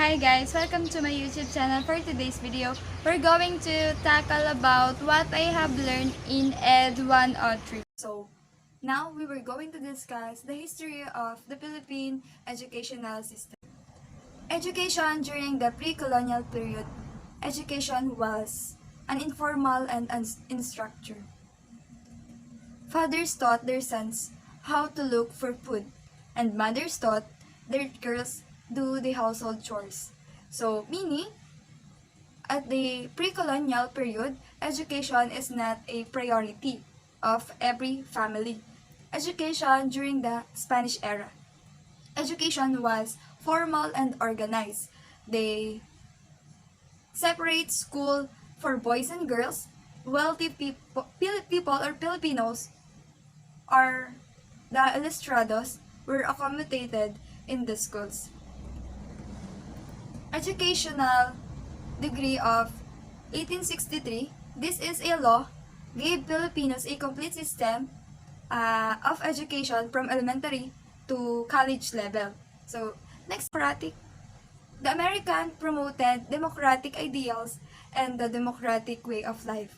Hi guys, welcome to my YouTube channel. For today's video, we're going to tackle about what I have learned in Ed 103. So, now we were going to discuss the history of the Philippine educational system. Education during the pre-colonial period, education was an informal and unstructured. Fathers taught their sons how to look for food, and mothers taught their girls do the household chores. So, meaning, at the pre-colonial period, education is not a priority of every family. Education during the Spanish era. Education was formal and organized. They separate school for boys and girls. Wealthy people or Filipinos or the ilustrados were accommodated in the schools. Educational degree of 1863, this is a law, gave Filipinos a complete system of education from elementary to college level. So, next, the American promoted democratic ideals and the democratic way of life.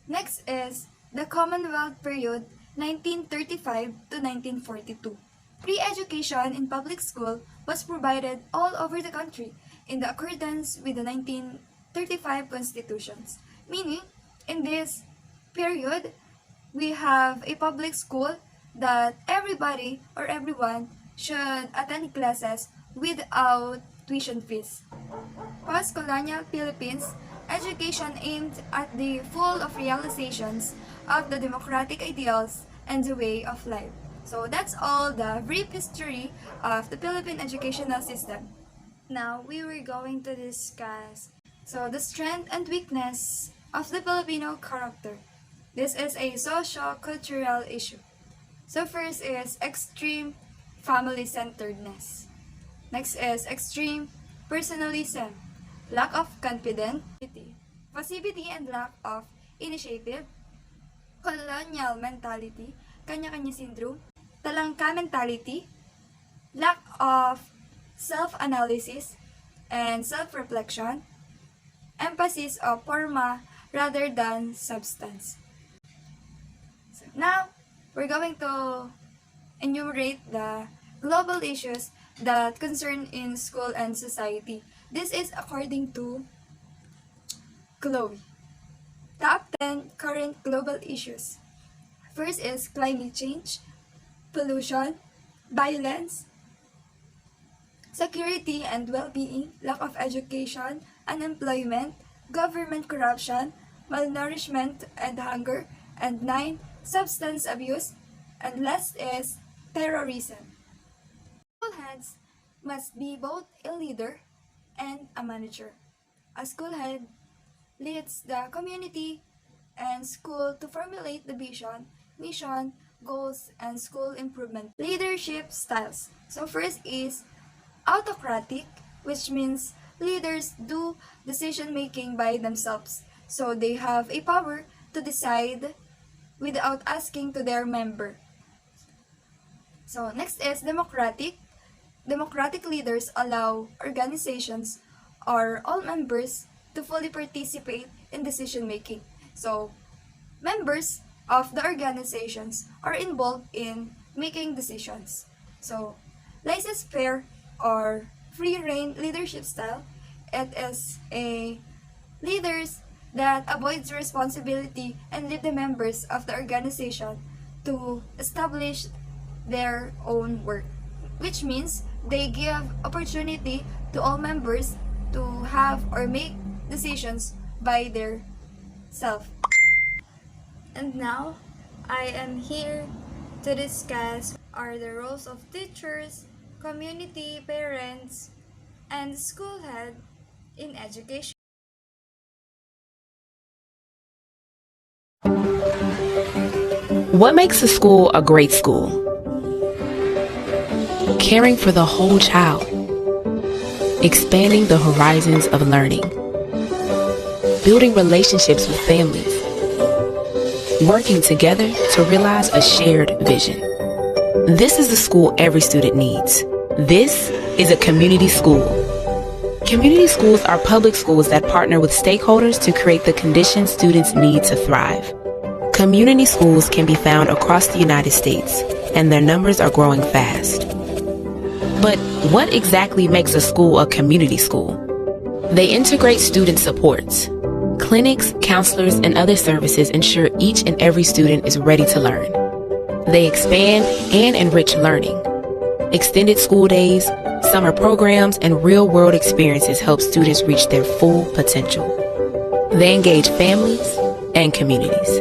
Next is the Commonwealth Period 1935 to 1942. Free education in public school was provided all over the country in the accordance with the 1935 constitutions. Meaning, in this period, we have a public school that everybody or everyone should attend classes without tuition fees. Post-colonial Philippines, education aimed at the full of realizations of the democratic ideals and the way of life. So that's all the brief history of the Philippine educational system. Now we were going to discuss the strength and weakness of the Filipino character. This is a socio-cultural issue. So first is extreme family-centeredness. Next is extreme personalism, lack of confidence, passivity and lack of initiative, colonial mentality, kanya-kanya syndrome, talangka mentality, lack of self-analysis and self-reflection, emphasis of forma rather than substance. So now, we're going to enumerate the global issues that concern in school and society. This is according to Chloe. Top 10 current global issues. First is climate change, pollution, violence, security and well-being, lack of education, unemployment, government corruption, malnourishment and hunger, and 9, substance abuse, and last is terrorism. School heads must be both a leader and a manager. A school head leads the community and school to formulate the vision, mission, goals, and school improvement. Leadership styles. So first is autocratic, which means leaders do decision-making by themselves. So they have a power to decide without asking to their member. So next is democratic. Democratic leaders allow organizations or all members to fully participate in decision-making. So members of the organizations are involved in making decisions. So laissez-faire or free-rein leadership style, it is a leaders that avoids responsibility and leave the members of the organization to establish their own work, which means they give opportunity to all members to have or make decisions by their self. And now, I am here to discuss are the roles of teachers, community, parents, and school head in education. What makes a school a great school? Caring for the whole child, expanding the horizons of learning, building relationships with families, working together to realize a shared vision. This is the school every student needs. This is a community school. Community schools are public schools that partner with stakeholders to create the conditions students need to thrive. Community schools can be found across the United States, and their numbers are growing fast. But what exactly makes a school a community school? They integrate student supports. Clinics, counselors, and other services ensure each and every student is ready to learn. They expand and enrich learning. Extended school days, summer programs, and real-world experiences help students reach their full potential. They engage families and communities.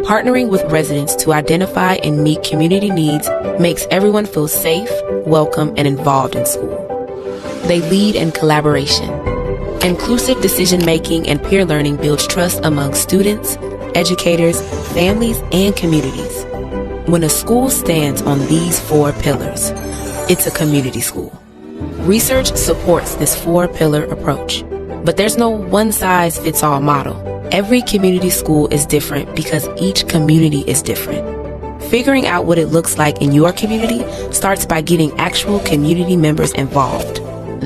Partnering with residents to identify and meet community needs makes everyone feel safe, welcome, and involved in school. They lead in collaboration. Inclusive decision-making and peer learning builds trust among students, educators, families, and communities. When a school stands on these 4 pillars, it's a community school. Research supports this 4-pillar approach, but there's no one-size-fits-all model. Every community school is different because each community is different. Figuring out what it looks like in your community starts by getting actual community members involved.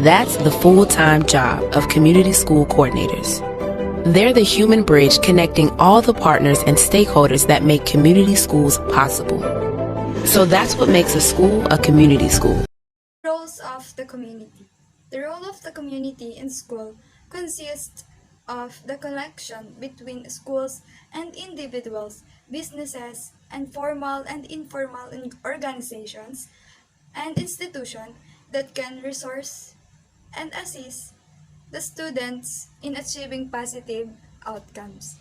That's the full-time job of community school coordinators. They're the human bridge connecting all the partners and stakeholders that make community schools possible. So that's what makes a school a community school. Roles of the community. The role of the community in school consists of the connection between schools and individuals, businesses, and formal and informal organizations and institutions that can resource and assist the students in achieving positive outcomes.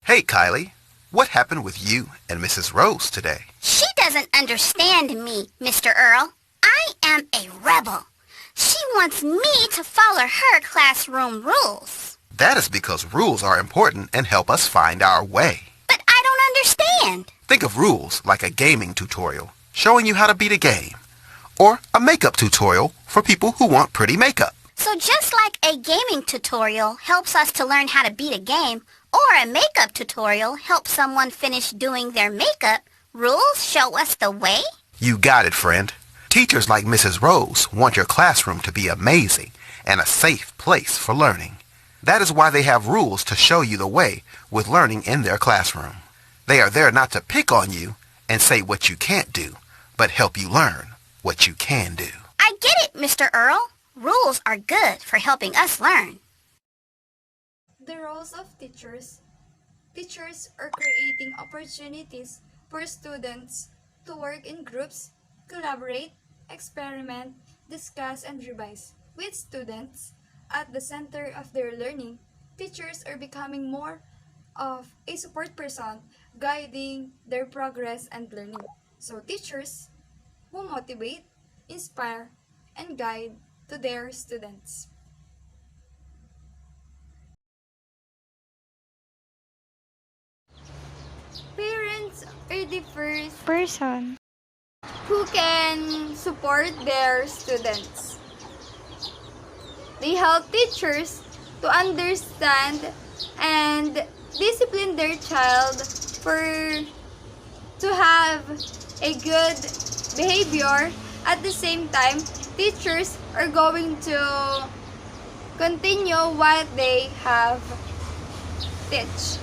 Hey, Kylie, what happened with you and Mrs. Rose today? She doesn't understand me, Mr. Earl. I am a rebel. She wants me to follow her classroom rules. That is because rules are important and help us find our way. But I don't understand. Think of rules like a gaming tutorial, showing you how to beat a game, or a makeup tutorial for people who want pretty makeup. So just like a gaming tutorial helps us to learn how to beat a game, or a makeup tutorial helps someone finish doing their makeup, rules show us the way? You got it, friend. Teachers like Mrs. Rose want your classroom to be amazing and a safe place for learning. That is why they have rules to show you the way with learning in their classroom. They are there not to pick on you and say what you can't do, but help you learn what you can do. I get it, Mr. Earl. Rules are good for helping us learn. The roles of teachers. Teachers are creating opportunities for students to work in groups, collaborate, experiment, discuss, and revise. With students at the center of their learning, teachers are becoming more of a support person, guiding their progress and learning. So teachers who motivate, inspire, and guide to their students. Parents are the first person who can support their students. They help teachers to understand and discipline their child for to have a good behavior. At the same time, teachers are going to continue what they have teach.